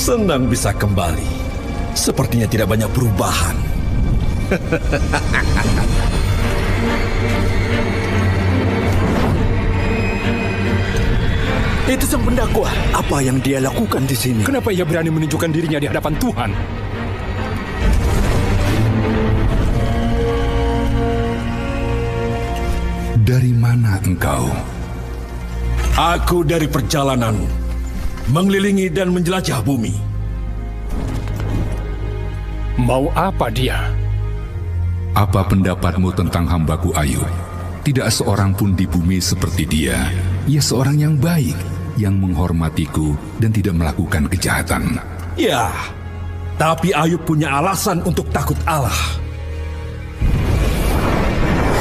Senang bisa kembali. Sepertinya tidak banyak perubahan. Itu sang pendakwa. Apa yang dia lakukan di sini? Kenapa ia berani menunjukkan dirinya di hadapan Tuhan? Dari mana engkau? Aku dari perjalanan mengelilingi dan menjelajah bumi. Mau apa dia? Apa pendapatmu tentang hambaku Ayub? Tidak seorang pun di bumi seperti dia. Ia seorang yang baik, yang menghormatiku dan tidak melakukan kejahatan. Ya, tapi Ayub punya alasan untuk takut Allah.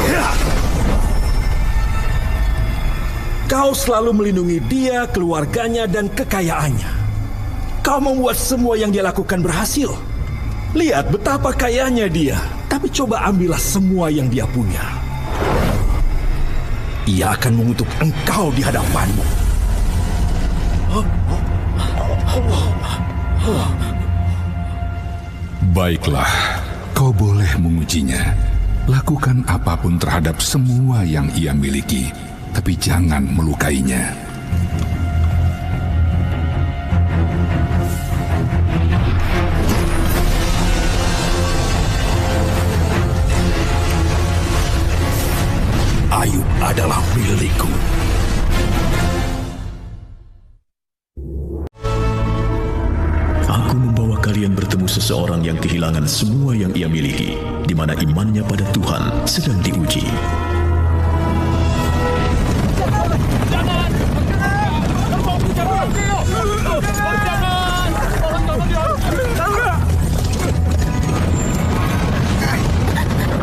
Ya. Kau selalu melindungi dia, keluarganya, dan kekayaannya. Kau membuat semua yang dia lakukan berhasil. Lihat betapa kayanya dia, tapi coba ambillah semua yang dia punya. Ia akan mengutuk engkau di hadapanmu. Baiklah, kau boleh mengujinya. Lakukan apapun terhadap semua yang ia miliki, tapi jangan melukainya. Ayub adalah milikku. Aku membawa kalian bertemu seseorang yang kehilangan semua yang ia miliki, di mana imannya pada Tuhan sedang diuji.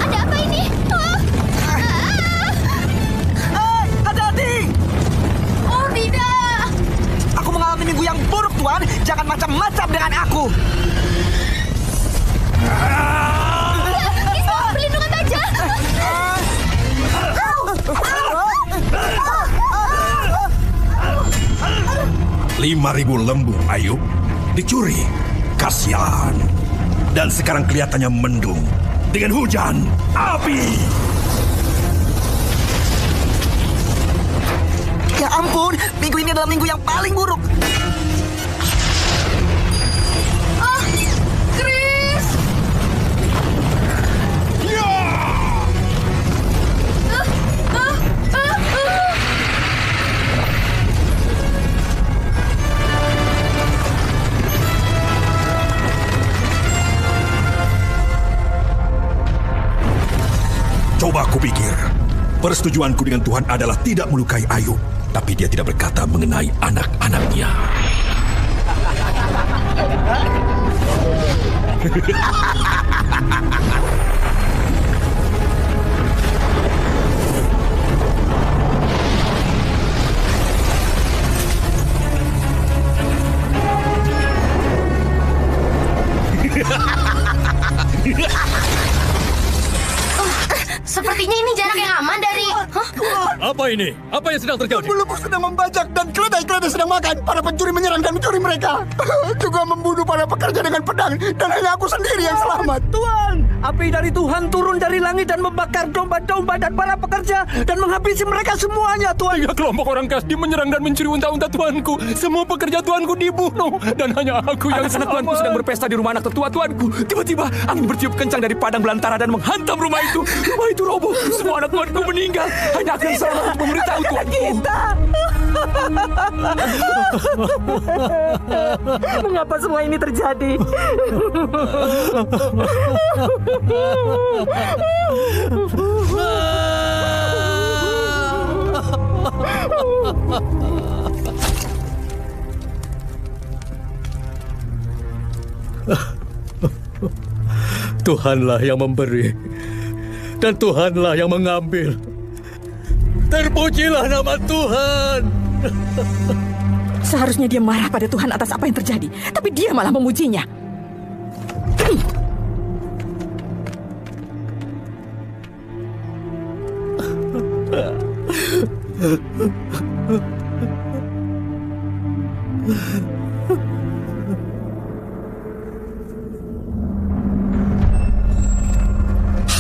Ada apa ini? Hati-hati! Oh, tidak! Aku mengalami minggu yang buruk, Tuan. Jangan macam-macam dengan aku. Ini semua perlindungan saja! 5.000 lembu Ayub dicuri. Kasihan. Dan sekarang kelihatannya mendung dengan hujan api. Ya ampun, minggu ini adalah minggu yang paling buruk. Chris! Coba kupikir, persetujuanku dengan Tuhan adalah tidak melukai Ayub, tapi dia tidak berkata mengenai anak-anaknya. Sepertinya ini jarak yang aman dari... Apa ini? Apa yang sedang terjadi? Lembu sedang membajak dan keledai-keledai sedang makan. Para pencuri menyerang dan mencuri mereka. Juga membunuh para pekerja dengan pedang. Dan hanya aku sendiri yang selamat. Tuhan, api dari Tuhan turun dari langit dan membakar domba-domba dan para pekerja dan menghabisi mereka semuanya, Tuhan. 3 kelompok orang kasdi menyerang dan mencuri unta-unta tuanku. Semua pekerja tuanku dibunuh dan hanya aku yang Anak-anak tuanku sedang berpesta di rumah anak tetua tuanku. Tiba-tiba angin bertiup kencang dari padang belantara dan menghantam rumah itu. Rumah itu roboh. Semua anak tuanku meninggal. Hanya aku yang selamat untuk memberitahu tuanku. Mengapa semua ini terjadi? Tuhanlah yang memberi dan Tuhanlah yang mengambil. Terpujilah nama Tuhan. Seharusnya dia marah pada Tuhan atas apa yang terjadi, tapi dia malah memujinya.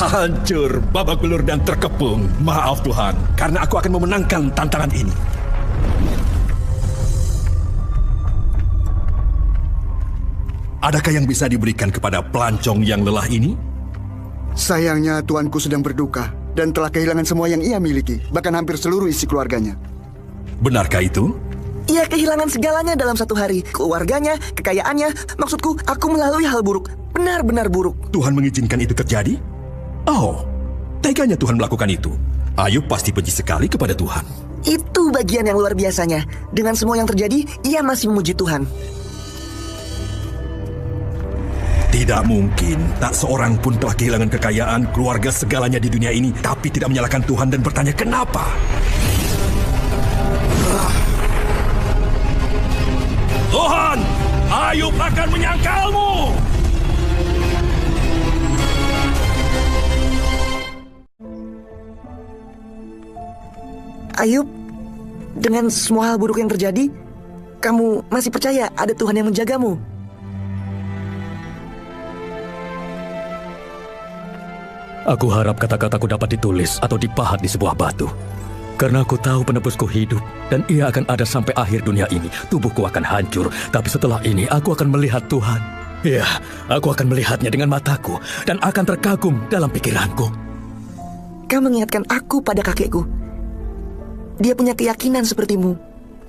Hancur, babak belur dan terkepung. Maaf Tuhan, karena aku akan memenangkan tantangan ini. Adakah yang bisa diberikan kepada pelancong yang lelah ini? Sayangnya tuanku sedang berduka dan telah kehilangan semua yang ia miliki, bahkan hampir seluruh isi keluarganya. Benarkah itu? Ia kehilangan segalanya dalam satu hari. Keluarganya, kekayaannya. Maksudku, aku melalui hal buruk. Benar-benar buruk. Tuhan mengizinkan itu terjadi? Oh, teganya Tuhan melakukan itu. Ayub pasti benci sekali kepada Tuhan. Itu bagian yang luar biasanya. Dengan semua yang terjadi, ia masih memuji Tuhan. Tidak mungkin, tak seorang pun telah kehilangan kekayaan, keluarga, segalanya di dunia ini, tapi tidak menyalahkan Tuhan dan bertanya kenapa. Tuhan, Ayub akan menyangkalmu. Ayub, dengan semua hal buruk yang terjadi, kamu masih percaya ada Tuhan yang menjagamu? Aku harap kata-kataku dapat ditulis atau dipahat di sebuah batu. Karena aku tahu penebusku hidup dan ia akan ada sampai akhir dunia ini. Tubuhku akan hancur, tapi setelah ini aku akan melihat Tuhan. Ya, aku akan melihatnya dengan mataku dan akan terkagum dalam pikiranku. Kau mengingatkan aku pada kakekku. Dia punya keyakinan sepertimu.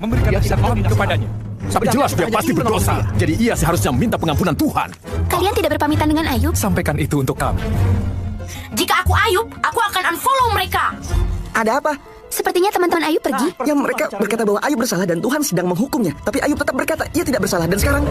Memberikan ampun kepadanya. Tapi jelas dia pasti berdosa. Jadi ia seharusnya minta pengampunan Tuhan. Kalian tidak berpamitan dengan Ayub? Sampaikan itu untuk kami. Jika aku Ayub, aku akan unfollow mereka. Ada apa? Sepertinya teman-teman Ayub pergi. Yang mereka berkata bahwa Ayub bersalah dan Tuhan sedang menghukumnya. Tapi Ayub tetap berkata ia tidak bersalah. Dan sekarang...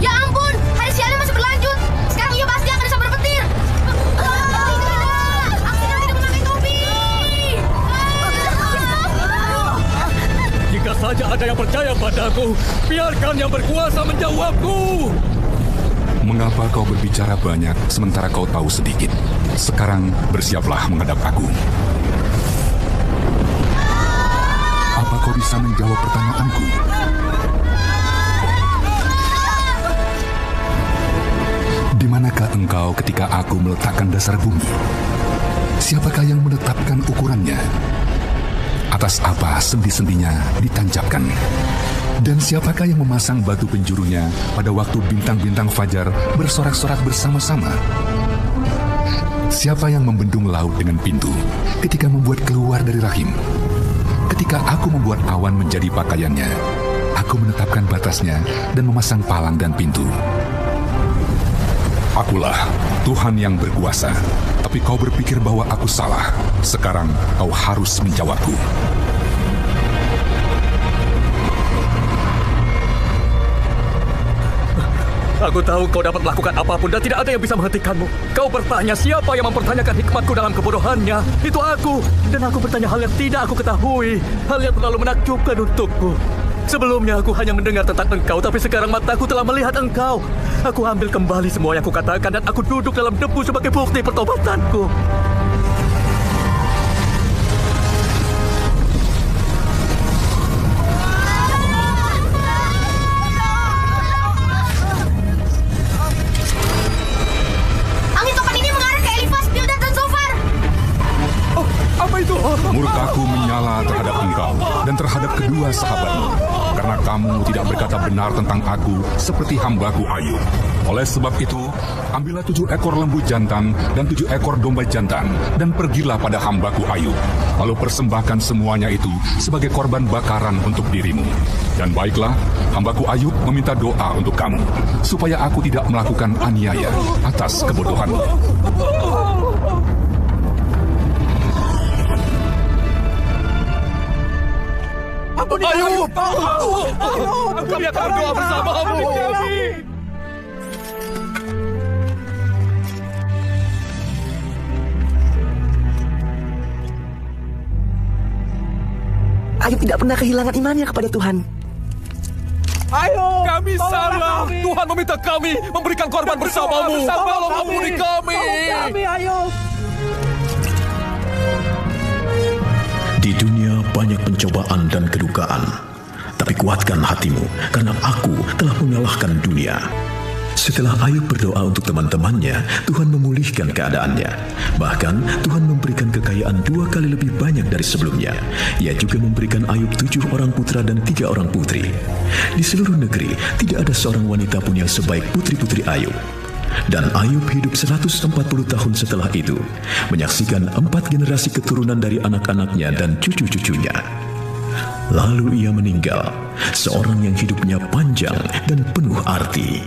Ya ampun, hari sialnya masih berlanjut. Sekarang ia pasti akan sampai petir. Aku sedang tidak memakai topi. Jika saja ada yang percaya padaku, biarkan yang berkuasa menjawabku. Mengapa kau berbicara banyak sementara kau tahu sedikit? Sekarang bersiaplah menghadap aku. Apa kau bisa menjawab pertanyaanku? Di manakah engkau ketika aku meletakkan dasar bumi? Siapakah yang menetapkan ukurannya? Atas apa sendi-sendinya ditancapkan? Dan siapakah yang memasang batu penjurunya pada waktu bintang-bintang fajar bersorak-sorak bersama-sama? Siapa yang membendung laut dengan pintu ketika membuat keluar dari rahim? Ketika aku membuat awan menjadi pakaiannya, aku menetapkan batasnya dan memasang palang dan pintu. Akulah Tuhan yang berkuasa, tapi kau berpikir bahwa aku salah. Sekarang kau harus menjawabku. Aku tahu kau dapat melakukan apapun dan tidak ada yang bisa menghentikanmu. Kau bertanya siapa yang mempertanyakan hikmatku dalam kebodohannya. Itu aku. Dan aku bertanya hal yang tidak aku ketahui. Hal yang terlalu menakjubkan untukku. Sebelumnya aku hanya mendengar tentang engkau, tapi sekarang mataku telah melihat engkau. Aku ambil kembali semua yang kukatakan dan aku duduk dalam debu sebagai bukti pertobatanku. Angin topan ini mengarah ke Elifas, Bildad, dan Zofar. Apa itu? Murkaku menyala terhadap engkau dan terhadap kedua sahabatmu, karena kamu tidak berkata benar tentang aku seperti hambaku Ayub. Oleh sebab itu, ambillah 7 ekor lembu jantan dan 7 ekor domba jantan, dan pergilah pada hambaku Ayub. Lalu persembahkan semuanya itu sebagai korban bakaran untuk dirimu. Dan baiklah, hambaku Ayub meminta doa untuk kamu, supaya aku tidak melakukan aniaya atas kebodohanmu. Ayub! Kami akan berdoa bersamamu. Ayub tidak pernah kehilangan imannya kepada Tuhan. Kami salah. Tuhan meminta kami memberikan korban bersamamu. Tolong ampuni kami. Di dunia banyak pencobaan dan kedukaan, tapi kuatkan hatimu karena aku telah mengalahkan dunia. Setelah Ayub berdoa untuk teman-temannya, Tuhan memulihkan keadaannya. Bahkan Tuhan memberikan kekayaan 2 kali lebih banyak dari sebelumnya. Ia juga memberikan Ayub 7 orang putra dan 3 orang putri. Di seluruh negeri tidak ada seorang wanita pun yang sebaik putri-putri Ayub. Dan Ayub hidup 140 tahun setelah itu, menyaksikan 4 generasi keturunan dari anak-anaknya dan cucu-cucunya. Lalu ia meninggal, seorang yang hidupnya panjang dan penuh arti.